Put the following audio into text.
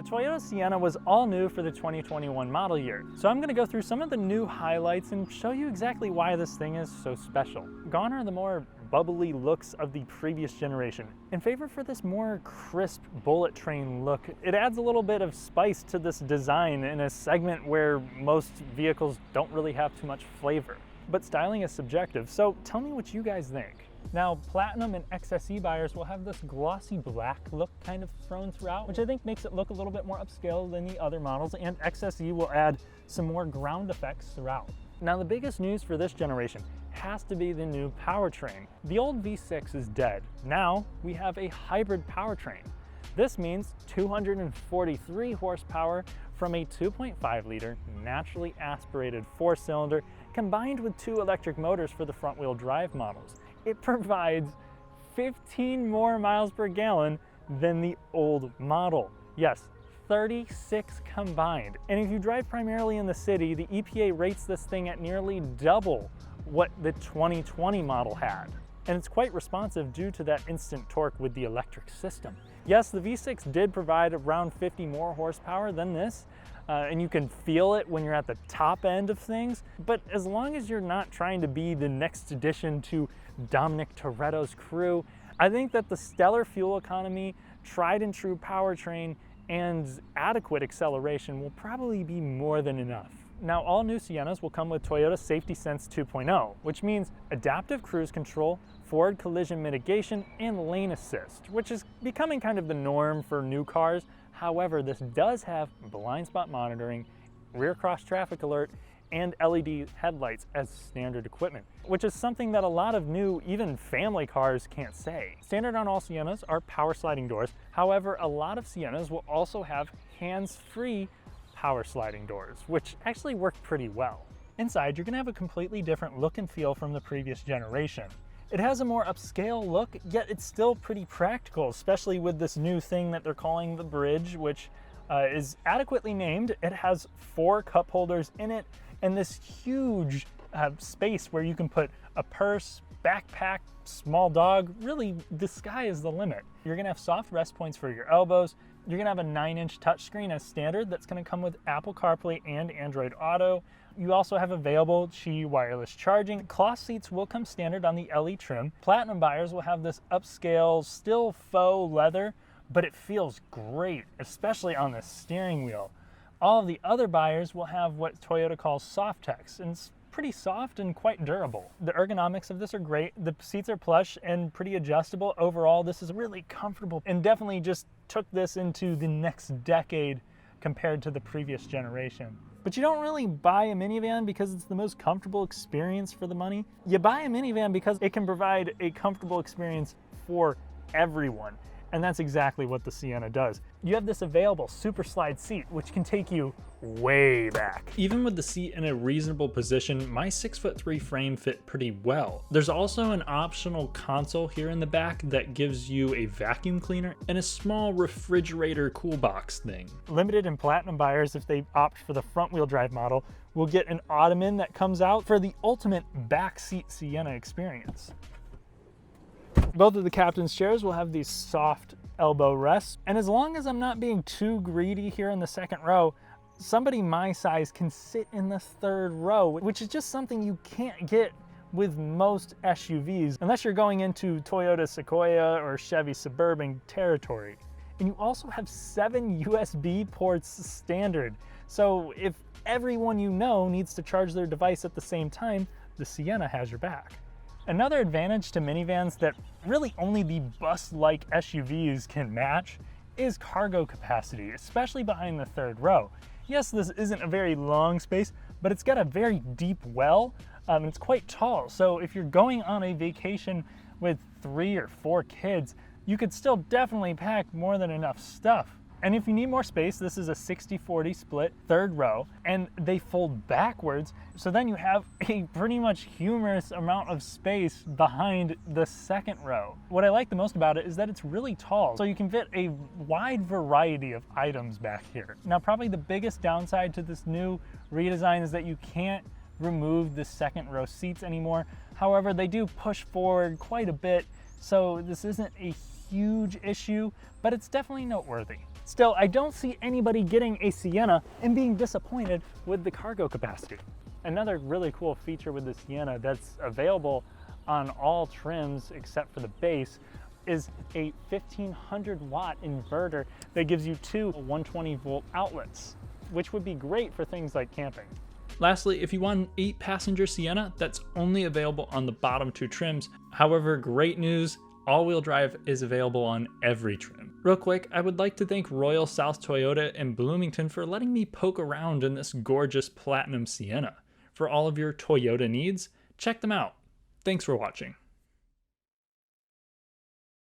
Toyota Sienna was all new for the 2021 model year, so I'm going to go through some of the new highlights and show you exactly why this thing is so special. Gone are the more bubbly looks of the previous generation, in favor for this more crisp bullet train look. It adds a little bit of spice to this design in a segment where most vehicles don't really have too much flavor. But styling is subjective, so tell me what you guys think. Now, Platinum and XSE buyers will have this glossy black look kind of thrown throughout, which I think makes it look a little bit more upscale than the other models, and XSE will add some more ground effects throughout. Now, the biggest news for this generation has to be the new powertrain. The old V6 is dead. Now, we have a hybrid powertrain. This means 243 horsepower from a 2.5 liter naturally aspirated 4-cylinder combined with 2 electric motors for the front-wheel drive models. It provides 15 more miles per gallon than the old model. Yes, 36 combined. And if you drive primarily in the city, the EPA rates this thing at nearly double what the 2020 model had. And it's quite responsive due to that instant torque with the electric system. Yes, the V6 did provide around 50 more horsepower than this, and you can feel it when you're at the top end of things, but as long as you're not trying to be the next addition to Dominic Toretto's crew, I think that the stellar fuel economy, tried and true powertrain, and adequate acceleration will probably be more than enough. Now, all new Siennas will come with Toyota Safety Sense 2.0, which means adaptive cruise control, forward collision mitigation, and lane assist, which is becoming kind of the norm for new cars. However, this does have blind spot monitoring, rear cross traffic alert, and LED headlights as standard equipment, which is something that a lot of new, even family cars can't say. Standard on all Siennas are power sliding doors. However, a lot of Siennas will also have hands-free power sliding doors, which actually work pretty well. Inside, you're gonna have a completely different look and feel from the previous generation. It has a more upscale look, yet it's still pretty practical, especially with this new thing that they're calling the Bridge, which is adequately named. It has 4 cup holders in it and this huge space where you can put a purse, backpack, small dog. Really, the sky is the limit. You're gonna have soft rest points for your elbows. You're gonna have a 9-inch touchscreen as standard that's gonna come with Apple CarPlay and Android Auto. You also have available Qi wireless charging. Cloth seats will come standard on the LE trim. Platinum buyers will have this upscale, still faux leather, but it feels great, especially on the steering wheel. All of the other buyers will have what Toyota calls Softex, and it's pretty soft and quite durable. The ergonomics of this are great. The seats are plush and pretty adjustable. Overall, this is really comfortable and definitely just took this into the next decade compared to the previous generation. But you don't really buy a minivan because it's the most comfortable experience for the money. You buy a minivan because it can provide a comfortable experience for everyone. And that's exactly what the Sienna does. You have this available super slide seat, which can take you way back. Even with the seat in a reasonable position, my 6'3" frame fit pretty well. There's also an optional console here in the back that gives you a vacuum cleaner and a small refrigerator cool box thing. Limited and Platinum buyers, if they opt for the front wheel drive model, will get an ottoman that comes out for the ultimate backseat Sienna experience. Both of the captain's chairs will have these soft elbow rests, and as long as I'm not being too greedy here in the second row, somebody my size can sit in the third row, which is just something you can't get with most SUVs, unless you're going into Toyota Sequoia or Chevy Suburban territory. And you also have 7 USB ports standard, so if everyone you know needs to charge their device at the same time, the Sienna has your back. Another advantage to minivans that really only the bus-like SUVs can match is cargo capacity, especially behind the third row. Yes, this isn't a very long space, but it's got a very deep well, and it's quite tall. So if you're going on a vacation with 3 or 4 kids, you could still definitely pack more than enough stuff. And if you need more space, this is a 60-40 split third row, and they fold backwards, so then you have a pretty much humorous amount of space behind the second row. What I like the most about it is that it's really tall, so you can fit a wide variety of items back here. Now, probably the biggest downside to this new redesign is that you can't remove the second row seats anymore. However, they do push forward quite a bit, so this isn't a huge issue, but it's definitely noteworthy. Still, I don't see anybody getting a Sienna and being disappointed with the cargo capacity. Another really cool feature with the Sienna that's available on all trims except for the base is a 1500 watt inverter that gives you two 120 volt outlets, which would be great for things like camping. Lastly, if you want an 8-passenger Sienna, that's only available on the bottom 2 trims. However, great news, all-wheel drive is available on every trim. Real quick, I would like to thank Royal South Toyota in Bloomington for letting me poke around in this gorgeous Platinum Sienna. For all of your Toyota needs, check them out. Thanks for watching.